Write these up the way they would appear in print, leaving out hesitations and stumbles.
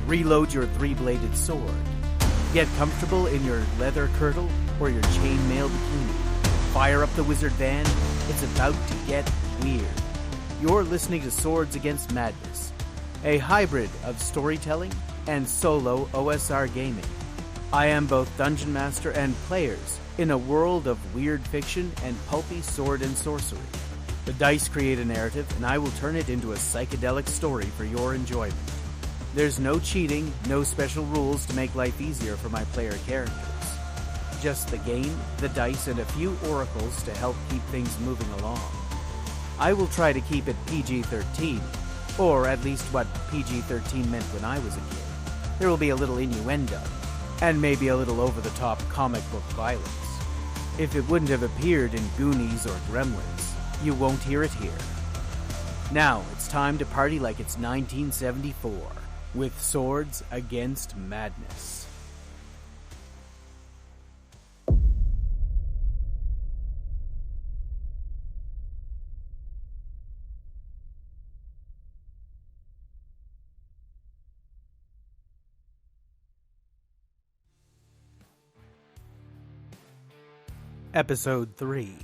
Reload your three-bladed sword. Get comfortable in your leather kirtle or your chainmail bikini. Fire up the wizard van. It's about to get weird. You're listening to Swords Against Madness, a hybrid of storytelling and solo OSR gaming. I am both dungeon master and players in a world of weird fiction and pulpy sword and sorcery. The dice create a narrative, and I will turn it into a psychedelic story for your enjoyment. There's no cheating, no special rules to make life easier for my player characters. Just the game, the dice, and a few oracles to help keep things moving along. I will try to keep it PG-13, or at least what PG-13 meant when I was a kid. There will be a little innuendo, and maybe a little over-the-top comic book violence. If it wouldn't have appeared in Goonies or Gremlins, you won't hear it here. Now, it's time to party like it's 1974. With Swords Against Madness. Episode 3.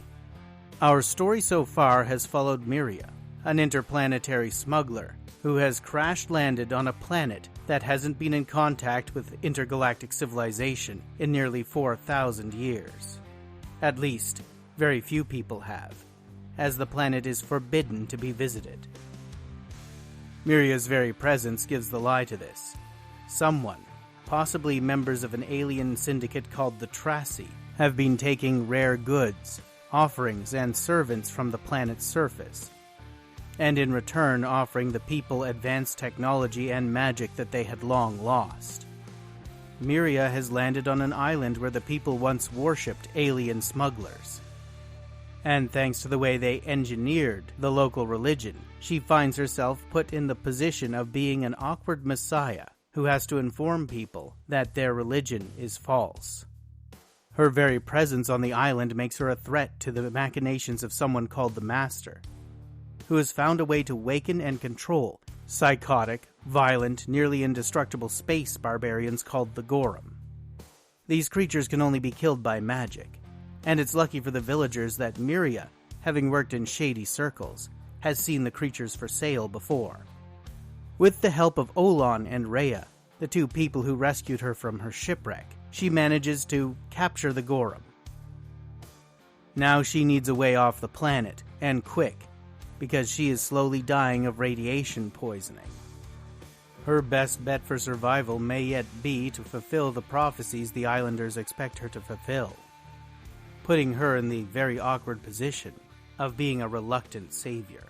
Our story so far has followed Miria, an interplanetary smuggler who has crash-landed on a planet that hasn't been in contact with intergalactic civilization in nearly 4,000 years. At least, very few people have, as the planet is forbidden to be visited. Miria's very presence gives the lie to this. Someone, possibly members of an alien syndicate called the Traci, have been taking rare goods, offerings, and servants from the planet's surface, and in return offering the people advanced technology and magic that they had long lost. Miria has landed on an island where the people once worshipped alien smugglers. And thanks to the way they engineered the local religion, she finds herself put in the position of being an awkward messiah who has to inform people that their religion is false. Her very presence on the island makes her a threat to the machinations of someone called the Master, who has found a way to waken and control psychotic, violent, nearly indestructible space barbarians called the Gorum. These creatures can only be killed by magic, and it's lucky for the villagers that Miria, having worked in shady circles, has seen the creatures for sale before. With the help of Olan and Rayya, the two people who rescued her from her shipwreck, she manages to capture the Gorum. Now she needs a way off the planet, and quick, because she is slowly dying of radiation poisoning. Her best bet for survival may yet be to fulfill the prophecies the islanders expect her to fulfill, putting her in the very awkward position of being a reluctant savior.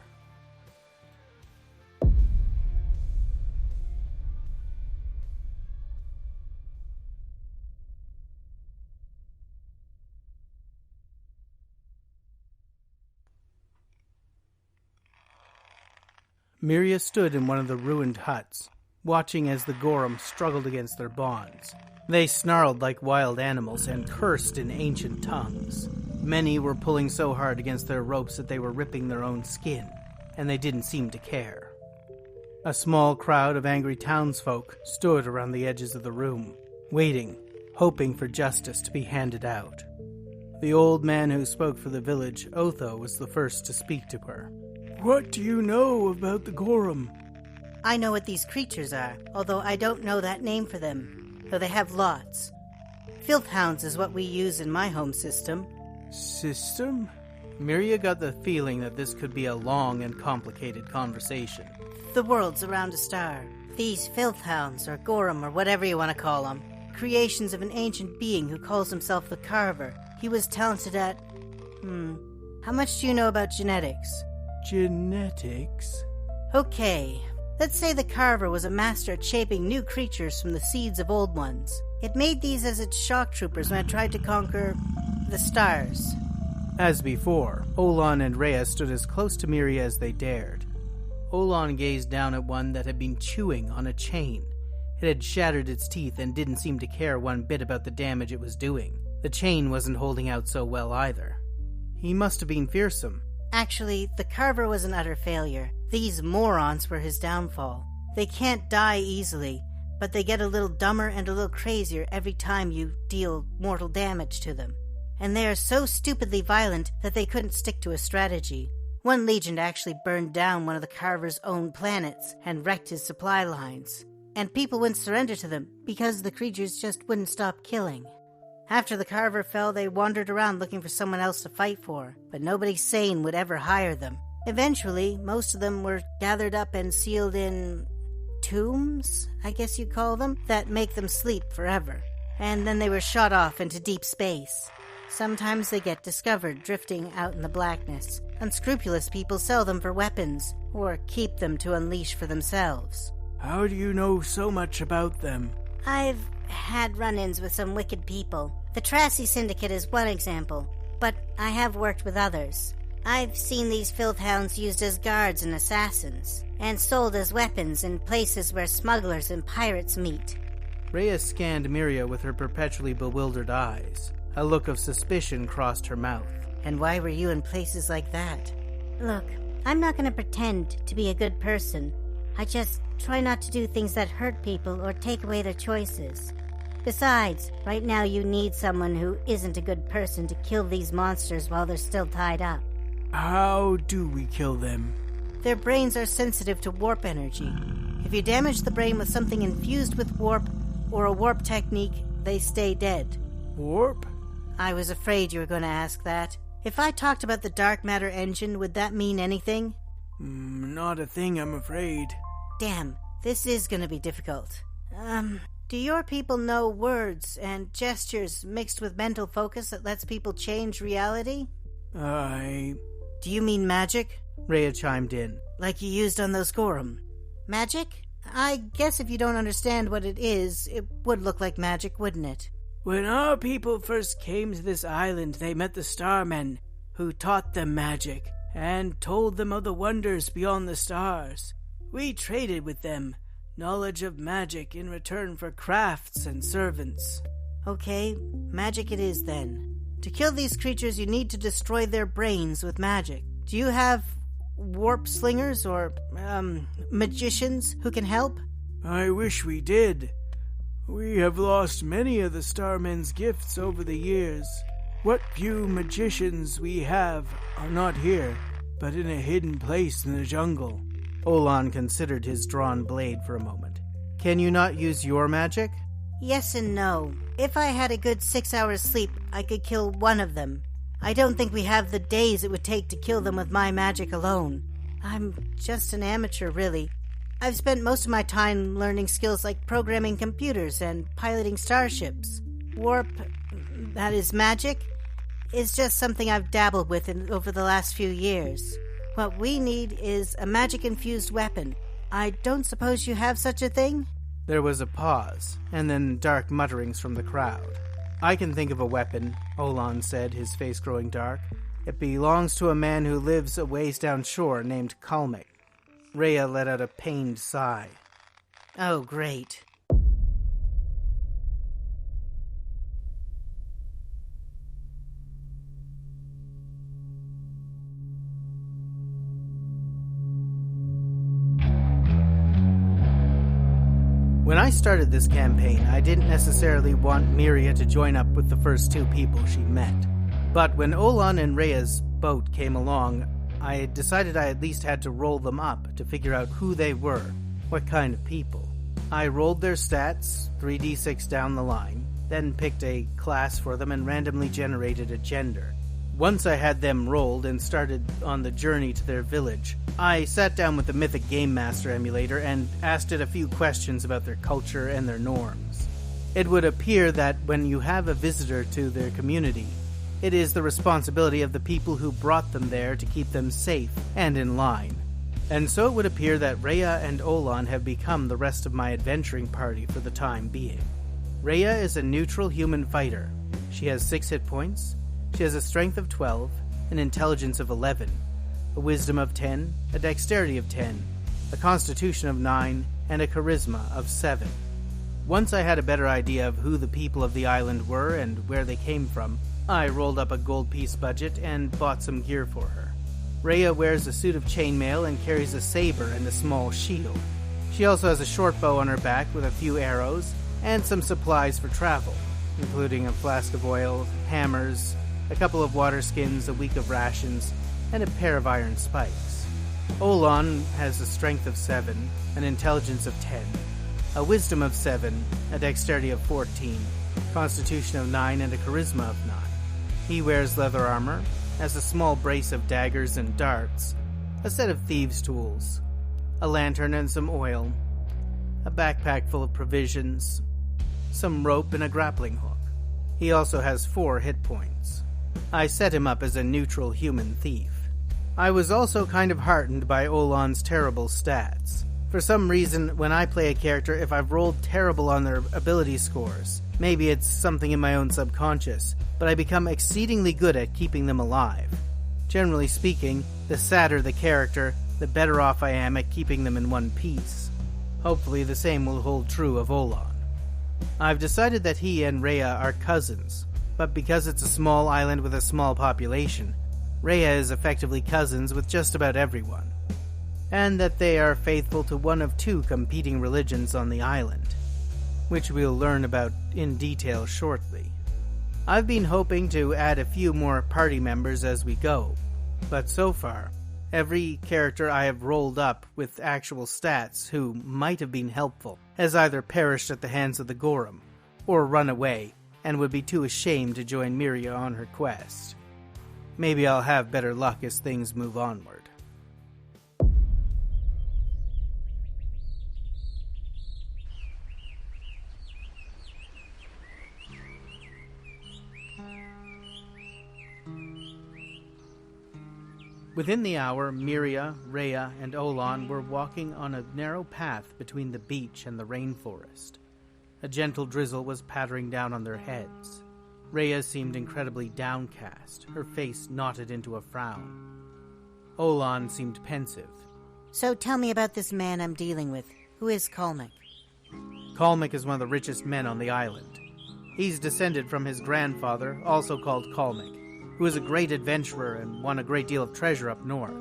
Miria stood in one of the ruined huts, watching as the Gorum struggled against their bonds. They snarled like wild animals and cursed in ancient tongues. Many were pulling so hard against their ropes that they were ripping their own skin, and they didn't seem to care. A small crowd of angry townsfolk stood around the edges of the room, waiting, hoping for justice to be handed out. The old man who spoke for the village, Otho, was the first to speak to her. "What do you know about the Gorum?" I know what these creatures are, although I don't know that name for them, though they have lots. Filth hounds is what we use in my home system. System? Miria got the feeling that this could be a long and complicated conversation. The world's around a star. These filth hounds, or Gorum, or whatever you want to call them, creations of an ancient being who calls himself the Carver. He was talented at... How much do you know about genetics? Genetics? Okay. Let's say the Carver was a master at shaping new creatures from the seeds of old ones. It made these as its shock troopers when it tried to conquer the stars. As before, Olan and Rayya stood as close to Miria as they dared. Olan gazed down at one that had been chewing on a chain. It had shattered its teeth and didn't seem to care one bit about the damage it was doing. The chain wasn't holding out so well either. He must have been fearsome. Actually, the Carver was an utter failure. These morons were his downfall. They can't die easily, but they get a little dumber and a little crazier every time you deal mortal damage to them. And they are so stupidly violent that they couldn't stick to a strategy. One legion actually burned down one of the Carver's own planets and wrecked his supply lines. And people wouldn't surrender to them because the creatures just wouldn't stop killing. After the Carver fell, they wandered around looking for someone else to fight for, but nobody sane would ever hire them. Eventually, most of them were gathered up and sealed in tombs, I guess you'd call them, that make them sleep forever. And then they were shot off into deep space. Sometimes they get discovered drifting out in the blackness. Unscrupulous people sell them for weapons, or keep them to unleash for themselves. How do you know so much about them? I've had run-ins with some wicked people. The Tracy Syndicate is one example, but I have worked with others. I've seen these filth hounds used as guards and assassins, and sold as weapons in places where smugglers and pirates meet. Rayya scanned Miria with her perpetually bewildered eyes. A look of suspicion crossed her mouth. And why were you in places like that? Look, I'm not going to pretend to be a good person. I just try not to do things that hurt people or take away their choices. Besides, right now you need someone who isn't a good person to kill these monsters while they're still tied up. How do we kill them? Their brains are sensitive to warp energy. If you damage the brain with something infused with warp or a warp technique, they stay dead. Warp? I was afraid you were going to ask that. If I talked about the dark matter engine, would that mean anything? Not a thing, I'm afraid. Damn, this is going to be difficult. Do your people know words and gestures mixed with mental focus that lets people change reality? Do you mean magic? Rayya chimed in. Like you used on those Gorum. Magic? I guess if you don't understand what it is, it would look like magic, wouldn't it? When our people first came to this island, they met the Starmen, who taught them magic, and told them of the wonders beyond the stars. We traded with them, knowledge of magic in return for crafts and servants. Okay, magic it is then. To kill these creatures, you need to destroy their brains with magic. Do you have warp slingers or, magicians who can help? I wish we did. We have lost many of the Starmen's gifts over the years. What few magicians we have are not here, but in a hidden place in the jungle. Olan considered his drawn blade for a moment. Can you not use your magic? Yes and no. If I had a good 6 hours sleep, I could kill one of them. I don't think we have the days it would take to kill them with my magic alone. I'm just an amateur, really. I've spent most of my time learning skills like programming computers and piloting starships. Warp, that is magic, is just something I've dabbled with over the last few years. What we need is a magic-infused weapon. I don't suppose you have such a thing? There was a pause, and then dark mutterings from the crowd. I can think of a weapon, Olan said, his face growing dark. It belongs to a man who lives a ways down shore named Kalmek. Rayya let out a pained sigh. Oh, great. When I started this campaign, I didn't necessarily want Miria to join up with the first two people she met. But when Olan and Rayya's boat came along, I decided I at least had to roll them up to figure out who they were, what kind of people. I rolled their stats, 3d6 down the line, then picked a class for them and randomly generated a gender. Once I had them rolled and started on the journey to their village, I sat down with the Mythic Game Emulator and asked it a few questions about their culture and their norms. It would appear that when you have a visitor to their community, it is the responsibility of the people who brought them there to keep them safe and in line. And so it would appear that Rayya and Olan have become the rest of my adventuring party for the time being. Rayya is a neutral human fighter. She has 6 hit points. She has a strength of 12, an intelligence of 11, a wisdom of 10, a dexterity of 10, a constitution of 9, and a charisma of 7. Once I had a better idea of who the people of the island were and where they came from, I rolled up a gold piece budget and bought some gear for her. Rayya wears a suit of chainmail and carries a saber and a small shield. She also has a short bow on her back with a few arrows and some supplies for travel, including a flask of oil, hammers, a couple of water skins, a week of rations, and a pair of iron spikes. Olan has a strength of 7, an intelligence of 10, a wisdom of 7, a dexterity of 14, constitution of 9, and a charisma of 9. He wears leather armor, has a small brace of daggers and darts, a set of thieves' tools, a lantern and some oil, a backpack full of provisions, some rope and a grappling hook. He also has 4 hit points. I set him up as a neutral human thief. I was also kind of heartened by Olan's terrible stats. For some reason, when I play a character, if I've rolled terrible on their ability scores, maybe it's something in my own subconscious, but I become exceedingly good at keeping them alive. Generally speaking, the sadder the character, the better off I am at keeping them in one piece. Hopefully the same will hold true of Olan. I've decided that he and Rayya are cousins, but because it's a small island with a small population, Rayya is effectively cousins with just about everyone, and that they are faithful to one of 2 competing religions on the island, which we'll learn about in detail shortly. I've been hoping to add a few more party members as we go, but so far, every character I have rolled up with actual stats who might have been helpful has either perished at the hands of the Gorum, or run away and would be too ashamed to join Miria on her quest. Maybe I'll have better luck as things move onward. Within the hour, Miria, Rayya, and Olan were walking on a narrow path between the beach and the rainforest. A gentle drizzle was pattering down on their heads. Rayya seemed incredibly downcast, her face knotted into a frown. Olan seemed pensive. So tell me about this man I'm dealing with. Who is Kalmek? Kalmek is one of the richest men on the island. He's descended from his grandfather, also called Kalmek, who is a great adventurer and won a great deal of treasure up north.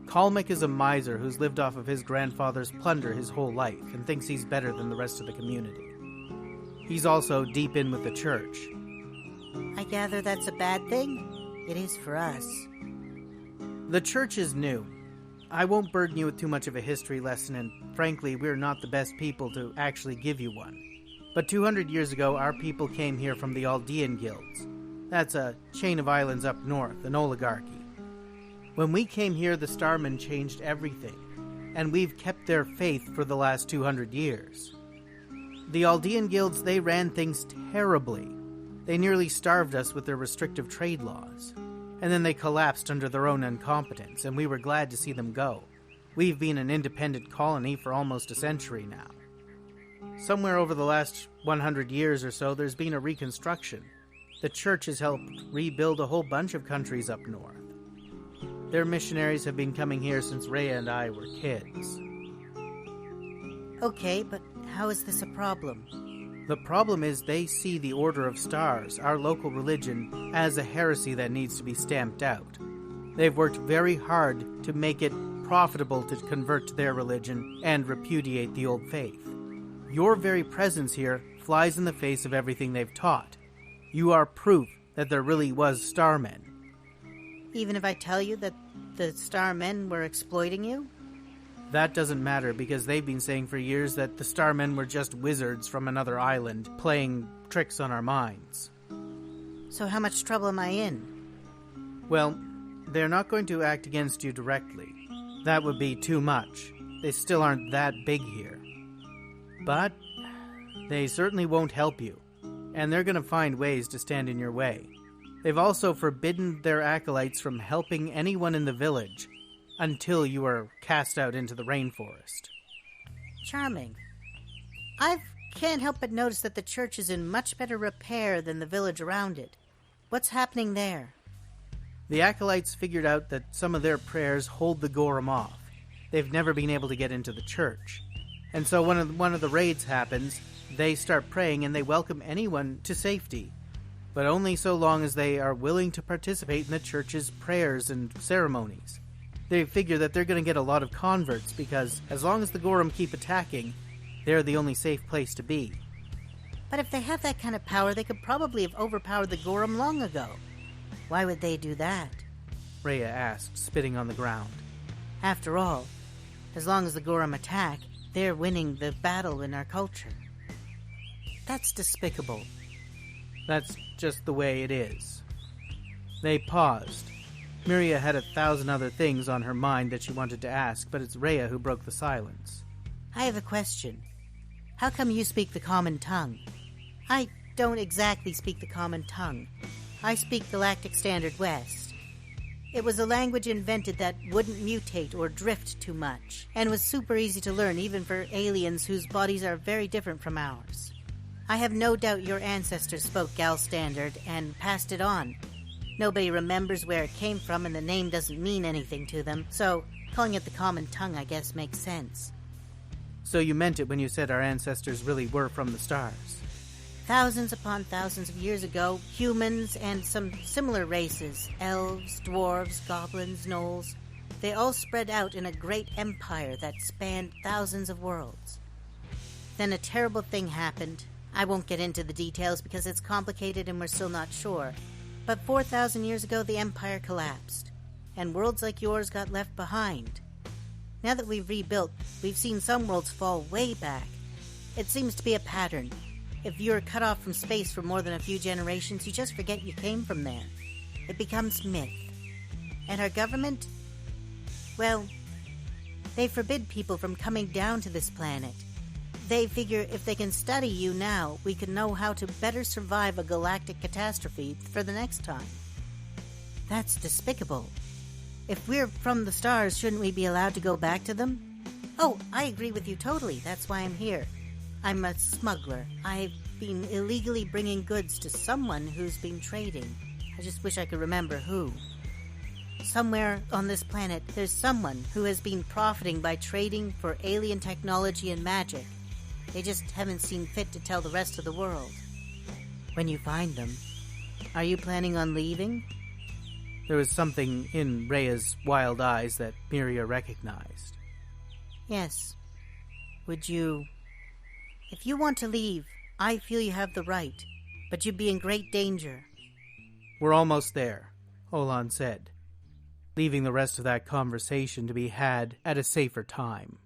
Kalmek is a miser who's lived off of his grandfather's plunder his whole life and thinks he's better than the rest of the community. He's also deep in with the church. I gather that's a bad thing? It is for us. The church is new. I won't burden you with too much of a history lesson, and frankly, we're not the best people to actually give you one. But 200 years ago, our people came here from the Aldean guilds. That's a chain of islands up north, an oligarchy. When we came here, the Starmen changed everything, and we've kept their faith for the last 200 years. The Aldean guilds, they ran things terribly. They nearly starved us with their restrictive trade laws. And then they collapsed under their own incompetence, and we were glad to see them go. We've been an independent colony for almost a century now. Somewhere over the last 100 years or so, there's been a reconstruction. The church has helped rebuild a whole bunch of countries up north. Their missionaries have been coming here since Rayya and I were kids. Okay, but how is this a problem? The problem is they see the Order of Stars, our local religion, as a heresy that needs to be stamped out. They've worked very hard to make it profitable to convert to their religion and repudiate the old faith. Your very presence here flies in the face of everything they've taught. You are proof that there really was Starmen. Even if I tell you that the Starmen were exploiting you? That doesn't matter, because they've been saying for years that the Starmen were just wizards from another island playing tricks on our minds. So how much trouble am I in? Well, they're not going to act against you directly. That would be too much. They still aren't that big here. But they certainly won't help you, and they're going to find ways to stand in your way. They've also forbidden their acolytes from helping anyone in the village until you are cast out into the rainforest. Charming. I can't help but notice that the church is in much better repair than the village around it. What's happening there? The acolytes figured out that some of their prayers hold the Gorum off. They've never been able to get into the church. And so when one of the raids happens, they start praying and they welcome anyone to safety, but only so long as they are willing to participate in the church's prayers and ceremonies. They figure that they're going to get a lot of converts because as long as the Gorum keep attacking, they're the only safe place to be. But if they have that kind of power, they could probably have overpowered the Gorum long ago. Why would they do that? Rayya asked, spitting on the ground. After all, as long as the Gorum attack, they're winning the battle in our culture. That's despicable. That's just the way it is. They paused. Miria had 1,000 other things on her mind that she wanted to ask, but it's Rayya who broke the silence. I have a question. How come you speak the common tongue? I don't exactly speak the common tongue. I speak Galactic Standard West. It was a language invented that wouldn't mutate or drift too much, and was super easy to learn even for aliens whose bodies are very different from ours. I have no doubt your ancestors spoke Gal Standard and passed it on. Nobody remembers where it came from, and the name doesn't mean anything to them, so calling it the common tongue, I guess, makes sense. So you meant it when you said our ancestors really were from the stars? Thousands upon thousands of years ago, humans and some similar races, elves, dwarves, goblins, gnolls, they all spread out in a great empire that spanned thousands of worlds. Then a terrible thing happened. I won't get into the details because it's complicated and we're still not sure. But 4,000 years ago, the empire collapsed, and worlds like yours got left behind. Now that we've rebuilt, we've seen some worlds fall way back. It seems to be a pattern. If you're cut off from space for more than a few generations, you just forget you came from there. It becomes myth. And our government? Well, they forbid people from coming down to this planet. They figure if they can study you now, we can know how to better survive a galactic catastrophe for the next time. That's despicable. If we're from the stars, shouldn't we be allowed to go back to them? Oh, I agree with you totally. That's why I'm here. I'm a smuggler. I've been illegally bringing goods to someone who's been trading. I just wish I could remember who. Somewhere on this planet, there's someone who has been profiting by trading for alien technology and magic. They just haven't seen fit to tell the rest of the world. When you find them, are you planning on leaving? There was something in Rayya's wild eyes that Miria recognized. Yes. Would you... If you want to leave, I feel you have the right, but you'd be in great danger. We're almost there, Olan said, leaving the rest of that conversation to be had at a safer time.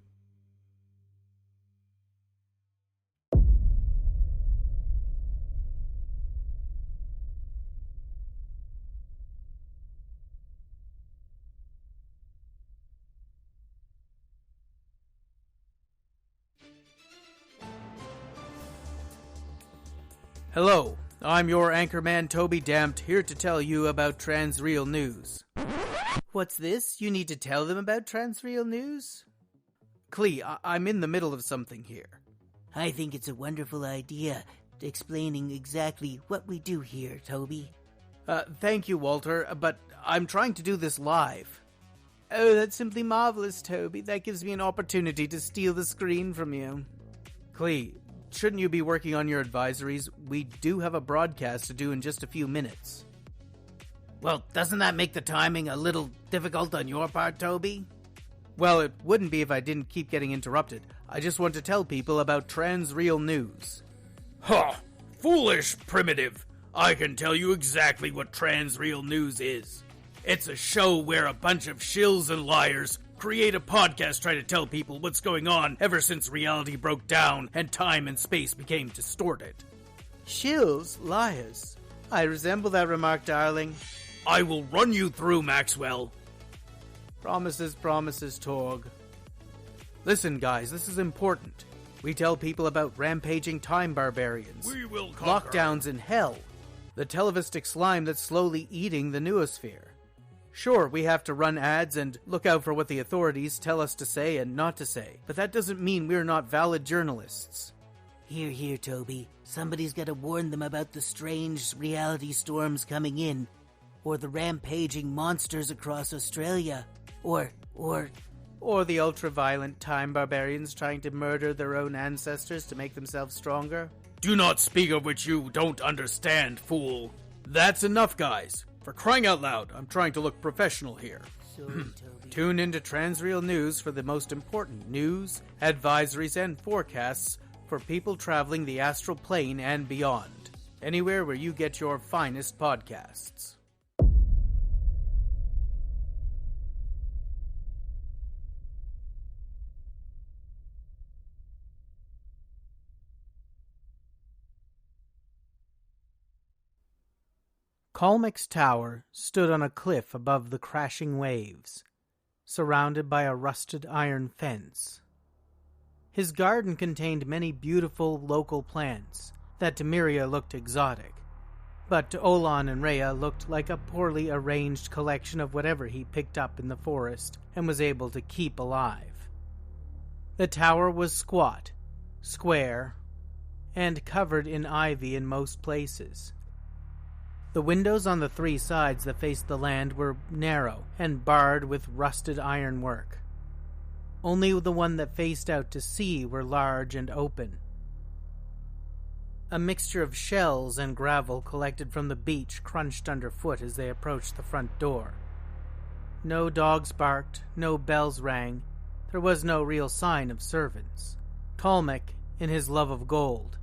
Hello, I'm your anchorman Toby Dampt, here to tell you about Transreal News. What's this? You need to tell them about Transreal News? Clee, I'm in the middle of something here. I think it's a wonderful idea, explaining exactly what we do here, Toby. Thank you, Walter, but I'm trying to do this live. Oh, that's simply marvelous, Toby. That gives me an opportunity to steal the screen from you. Clee, shouldn't you be working on your advisories? We do have a broadcast to do in just a few minutes. Well, doesn't that make the timing a little difficult on your part, Toby? Well, it wouldn't be if I didn't keep getting interrupted. I just want to tell people about Transreal News. Ha! Foolish primitive! I can tell you exactly what Transreal News is. It's a show where a bunch of shills and liars create a podcast trying to tell people what's going on ever since reality broke down and time and space became distorted. Shills? Liars? I resemble that remark, darling. I will run you through, Maxwell. Promises, promises, Torg. Listen, guys, this is important. We tell people about rampaging time barbarians. We will conquer. Lockdowns in hell. The televistic slime that's slowly eating the noosphere. Sure, we have to run ads and look out for what the authorities tell us to say and not to say, but that doesn't mean we're not valid journalists. Here, Toby. Somebody's got to warn them about the strange reality storms coming in, or the rampaging monsters across Australia, or the ultra-violent time barbarians trying to murder their own ancestors to make themselves stronger. Do not speak of which you don't understand, fool. That's enough, guys. For crying out loud, I'm trying to look professional here. Tune into Transreal News for the most important news, advisories, and forecasts for people traveling the astral plane and beyond. Anywhere where you get your finest podcasts. Kalmek's tower stood on a cliff above the crashing waves, surrounded by a rusted iron fence. His garden contained many beautiful local plants that to Miria looked exotic, but to Olan and Rayya looked like a poorly arranged collection of whatever he picked up in the forest and was able to keep alive. The tower was squat, square, and covered in ivy in most places. The windows on the three sides that faced the land were narrow and barred with rusted ironwork. Only the one that faced out to sea were large and open. A mixture of shells and gravel collected from the beach crunched underfoot as they approached the front door. No dogs barked, no bells rang. There was no real sign of servants. Kalmek, in his love of gold,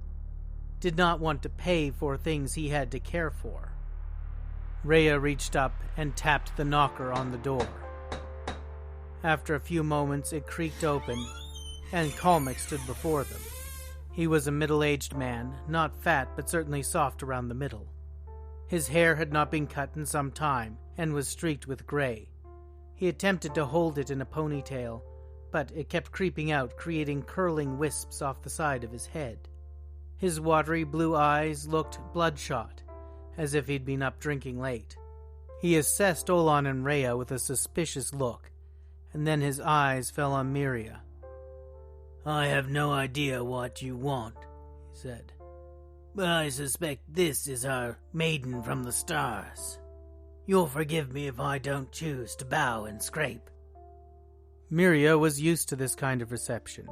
did not want to pay for things he had to care for. Rayya reached up and tapped the knocker on the door. After a few moments, it creaked open, and Kalmek stood before them. He was a middle-aged man, not fat but certainly soft around the middle. His hair had not been cut in some time, and was streaked with gray. He attempted to hold it in a ponytail, but it kept creeping out, creating curling wisps off the side of his head. His watery blue eyes looked bloodshot, as if he'd been up drinking late. He assessed Olan and Rayya with a suspicious look, and then his eyes fell on Miria. "I have no idea what you want," he said, "but I suspect this is our maiden from the stars. You'll forgive me if I don't choose to bow and scrape." Miria was used to this kind of reception.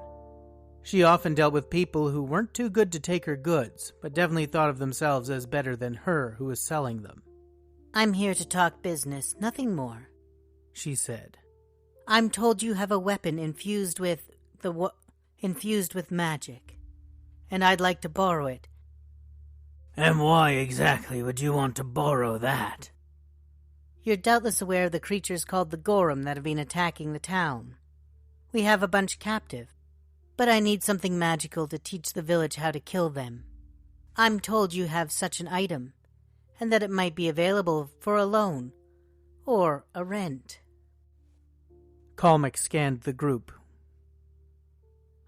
She often dealt with people who weren't too good to take her goods, but definitely thought of themselves as better than her who was selling them. "I'm here to talk business, nothing more," she said. "I'm told you have a weapon infused with magic, and I'd like to borrow it." "And why exactly would you want to borrow that?" "You're doubtless aware of the creatures called the Gorum that have been attacking the town. We have a bunch captive, but I need something magical to teach the village how to kill them. I'm told you have such an item, and that it might be available for a loan, or a rent." Kalmek scanned the group.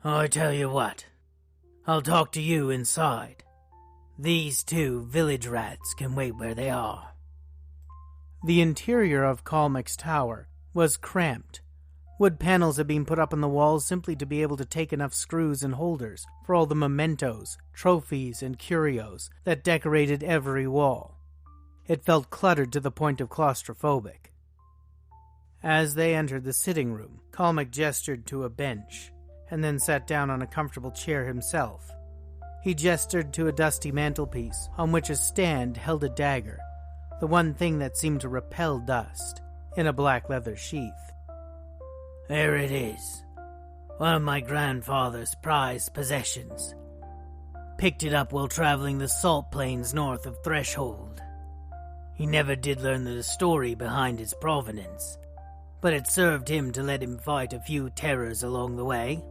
"I tell you what, I'll talk to you inside. These two village rats can wait where they are." The interior of Kalmek's tower was cramped. Wood panels had been put up on the walls simply to be able to take enough screws and holders for all the mementos, trophies, and curios that decorated every wall. It felt cluttered to the point of claustrophobic. As they entered the sitting room, Kalmek gestured to a bench, and then sat down on a comfortable chair himself. He gestured to a dusty mantelpiece, on which a stand held a dagger, the one thing that seemed to repel dust, in a black leather sheath. "There it is. One of my grandfather's prized possessions. Picked it up while traveling the salt plains north of Threshold. He never did learn the story behind its provenance, but it served him to let him fight a few terrors along the way.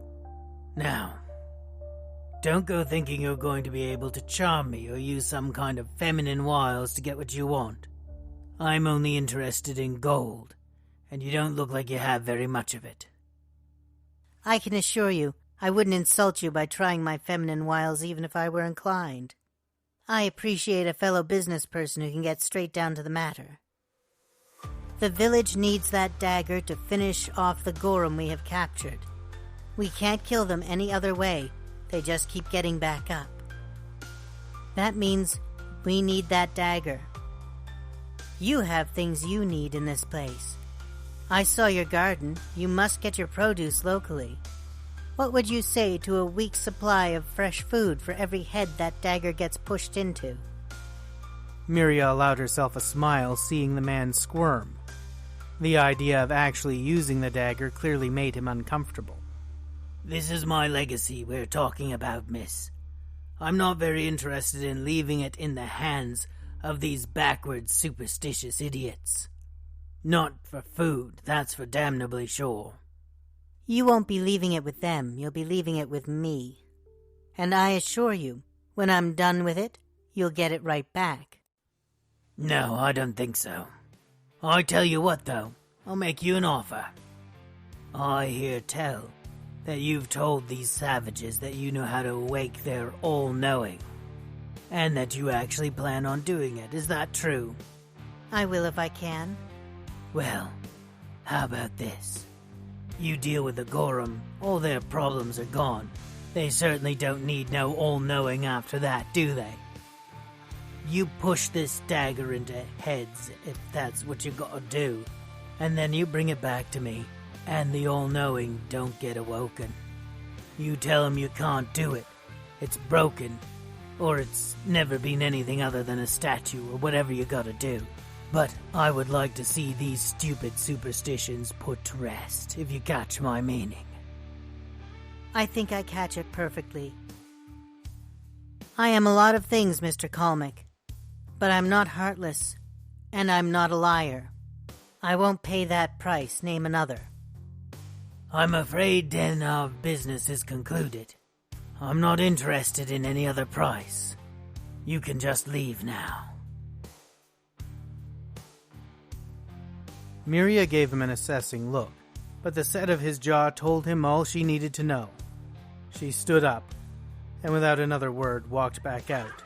Now, don't go thinking you're going to be able to charm me or use some kind of feminine wiles to get what you want. I'm only interested in gold, and you don't look like you have very much of it." "I can assure you, I wouldn't insult you by trying my feminine wiles even if I were inclined. I appreciate a fellow business person who can get straight down to the matter. The village needs that dagger to finish off the Gorum we have captured. We can't kill them any other way, they just keep getting back up. That means we need that dagger. You have things you need in this place. I saw your garden. You must get your produce locally. What would you say to a week's supply of fresh food for every head that dagger gets pushed into?" Miria allowed herself a smile, seeing the man squirm. The idea of actually using the dagger clearly made him uncomfortable. This is my legacy we're talking about, miss. I'm not very interested in leaving it in the hands of these backward, superstitious idiots. Not for food, that's for damnably sure. You won't be leaving it with them, you'll be leaving it with me. And I assure you, when I'm done with it, you'll get it right back. No, I don't think so. I tell you what, though, I'll make you an offer. I hear tell that you've told these savages that you know how to awake their all-knowing, and that you actually plan on doing it. Is that true? I will if I can. Well, how about this? You deal with the Gorum, all their problems are gone. They certainly don't need no all-knowing after that, do they? You push this dagger into heads, if that's what you gotta do, and then you bring it back to me, and the all-knowing don't get awoken. You tell them you can't do it, it's broken, or it's never been anything other than a statue, or whatever you gotta do. But I would like to see these stupid superstitions put to rest, if you catch my meaning. I think I catch it perfectly. I am a lot of things, Mr. Kalmek, but I'm not heartless, and I'm not a liar. I won't pay that price, name another. I'm afraid then our business is concluded. I'm not interested in any other price. You can just leave now. Miria gave him an assessing look, but the set of his jaw told him all she needed to know. She stood up, and without another word walked back out.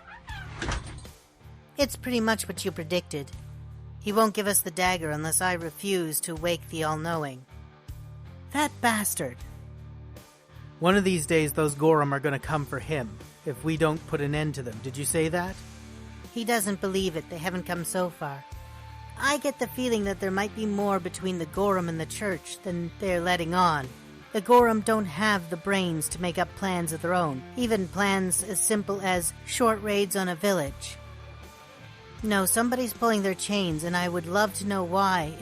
It's pretty much what you predicted. He won't give us the dagger unless I refuse to wake the all-knowing. That bastard! One of these days those Gorum are going to come for him, if we don't put an end to them. Did you say that? He doesn't believe it. They haven't come so far. I get the feeling that there might be more between the Gorum and the church than they're letting on. The Gorum don't have the brains to make up plans of their own, even plans as simple as short raids on a village. No, somebody's pulling their chains, and I would love to know why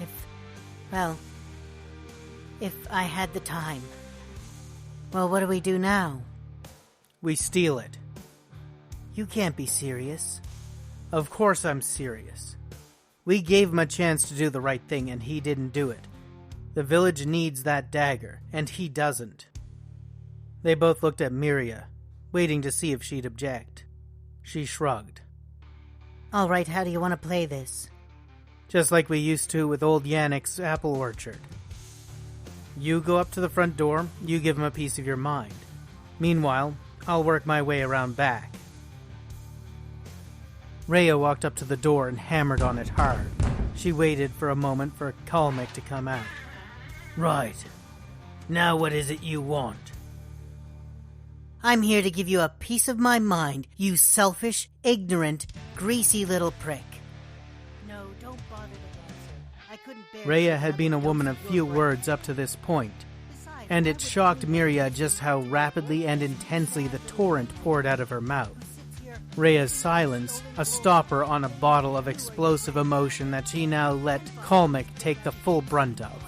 if I had the time. Well, what do we do now? We steal it. You can't be serious. Of course I'm serious. We gave him a chance to do the right thing, and he didn't do it. The village needs that dagger, and he doesn't. They both looked at Miria, waiting to see if she'd object. She shrugged. All right, how do you want to play this? Just like we used to with old Yannick's apple orchard. You go up to the front door, you give him a piece of your mind. Meanwhile, I'll work my way around back. Rayya walked up to the door and hammered on it hard. She waited for a moment for Kalmek to come out. Right. Now what is it you want? I'm here to give you a piece of my mind, you selfish, ignorant, greasy little prick. No, don't bother to answer. I couldn't bear Rayya had been a woman of few words up to this point, and it shocked Miria just how rapidly and intensely the torrent poured out of her mouth. Rayya's silence, a stopper on a bottle of explosive emotion that she now let Kalmek take the full brunt of.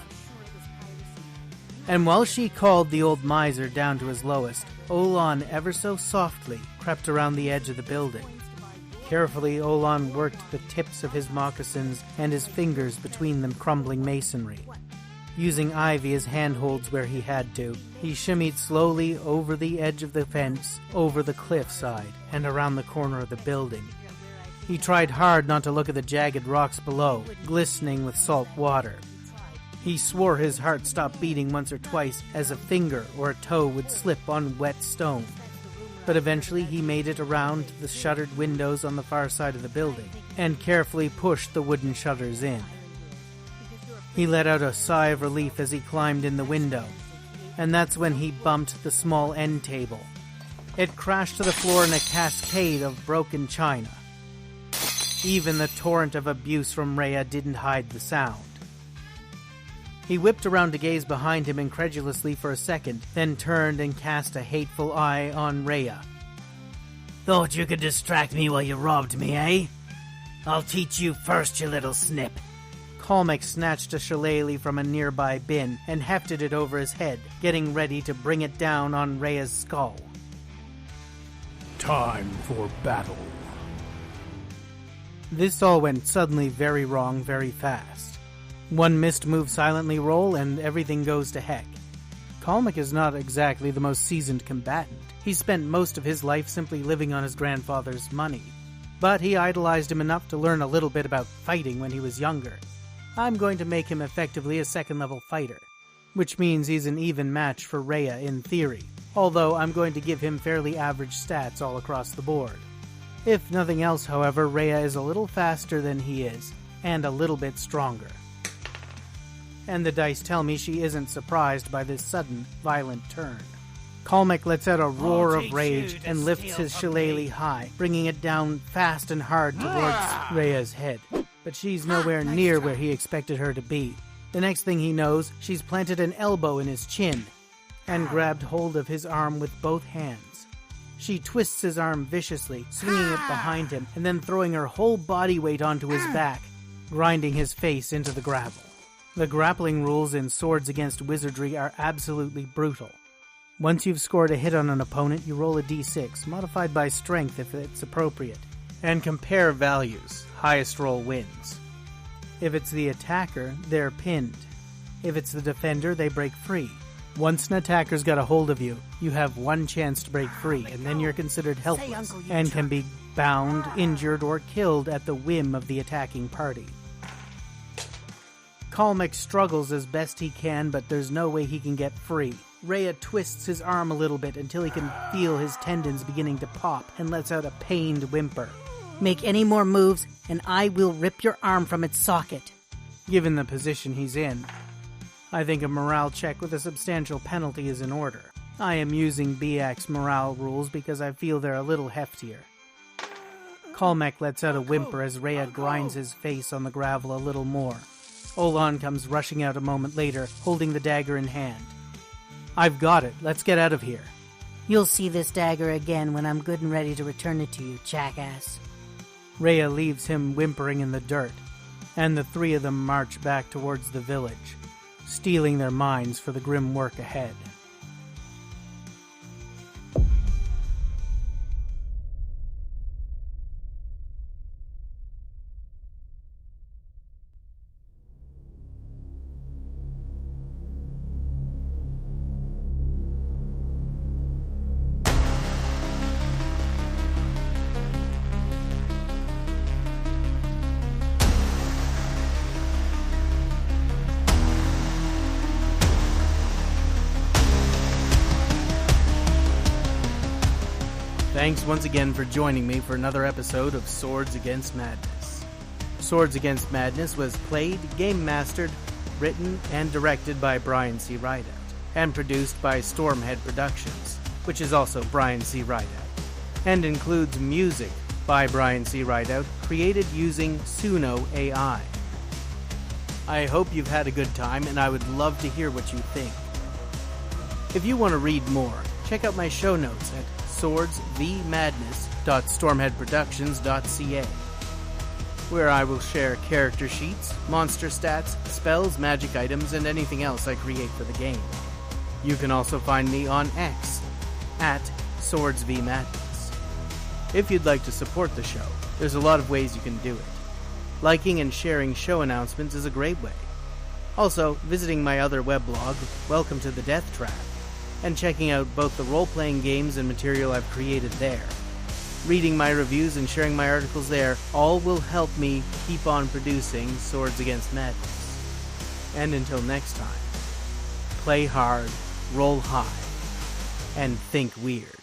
And while she called the old miser down to his lowest, Olan ever so softly crept around the edge of the building. Carefully, Olan worked the tips of his moccasins and his fingers between the crumbling masonry. Using ivy as handholds where he had to, he shimmied slowly over the edge of the fence, over the cliffside, and around the corner of the building. He tried hard not to look at the jagged rocks below, glistening with salt water. He swore his heart stopped beating once or twice as a finger or a toe would slip on wet stone. But eventually he made it around the shuttered windows on the far side of the building, and carefully pushed the wooden shutters in. He let out a sigh of relief as he climbed in the window, and that's when he bumped the small end table. It crashed to the floor in a cascade of broken china. Even the torrent of abuse from Rayya didn't hide the sound. He whipped around to gaze behind him incredulously for a second, then turned and cast a hateful eye on Rayya. Thought you could distract me while you robbed me, eh? I'll teach you first, you little snip. Kalmek snatched a shillelagh from a nearby bin and hefted it over his head, getting ready to bring it down on Rayya's skull. Time for battle. This all went suddenly very wrong very fast. One missed move silently roll and everything goes to heck. Kalmek is not exactly the most seasoned combatant. He spent most of his life simply living on his grandfather's money. But he idolized him enough to learn a little bit about fighting when he was younger. I'm going to make him effectively a second-level fighter, which means he's an even match for Rayya in theory, although I'm going to give him fairly average stats all across the board. If nothing else, however, Rayya is a little faster than he is, and a little bit stronger. And the dice tell me she isn't surprised by this sudden, violent turn. Kalmek lets out a roar of rage and lifts his shillelagh high, bringing it down fast and hard towards Rayya's head. But she's nowhere near where he expected her to be. The next thing he knows, she's planted an elbow in his chin and grabbed hold of his arm with both hands. She twists his arm viciously, swinging it behind him, and then throwing her whole body weight onto his back, grinding his face into the gravel. The grappling rules in Swords Against Wizardry are absolutely brutal. Once you've scored a hit on an opponent, you roll a d6, modified by strength if it's appropriate, and compare values. Highest roll wins. If it's the attacker, they're pinned. If it's the defender, they break free. Once an attacker's got a hold of you, you have one chance to break free, and then you're considered helpless, and can be bound, injured, or killed at the whim of the attacking party. Kalmek struggles as best he can, but there's no way he can get free. Rayya twists his arm a little bit until he can feel his tendons beginning to pop and lets out a pained whimper. Make any more moves, and I will rip your arm from its socket. Given the position he's in, I think a morale check with a substantial penalty is in order. I am using BX morale rules because I feel they're a little heftier. Kalmek lets out a whimper as Rayya grinds his face on the gravel a little more. Olan comes rushing out a moment later, holding the dagger in hand. I've got it. Let's get out of here. You'll see this dagger again when I'm good and ready to return it to you, jackass. Rayya leaves him whimpering in the dirt, and the three of them march back towards the village, steeling their minds for the grim work ahead. Thanks once again for joining me for another episode of Swords Against Madness. Swords Against Madness was played, game mastered, written, and directed by Brian C. Rideout, and produced by Stormhead Productions, which is also Brian C. Rideout, and includes music by Brian C. Rideout, created using Suno AI. I hope you've had a good time, and I would love to hear what you think. If you want to read more, check out my show notes at swordsvmadness.stormheadproductions.ca, where I will share character sheets, monster stats, spells, magic items, and anything else I create for the game. You can also find me on X, at swordsvmadness. If you'd like to support the show, there's a lot of ways you can do it. Liking and sharing show announcements is a great way. Also, visiting my other weblog, Welcome to the Death Trap, and checking out both the role-playing games and material I've created there. Reading my reviews and sharing my articles there all will help me keep on producing Swords Against Madness. And until next time, play hard, roll high, and think weird.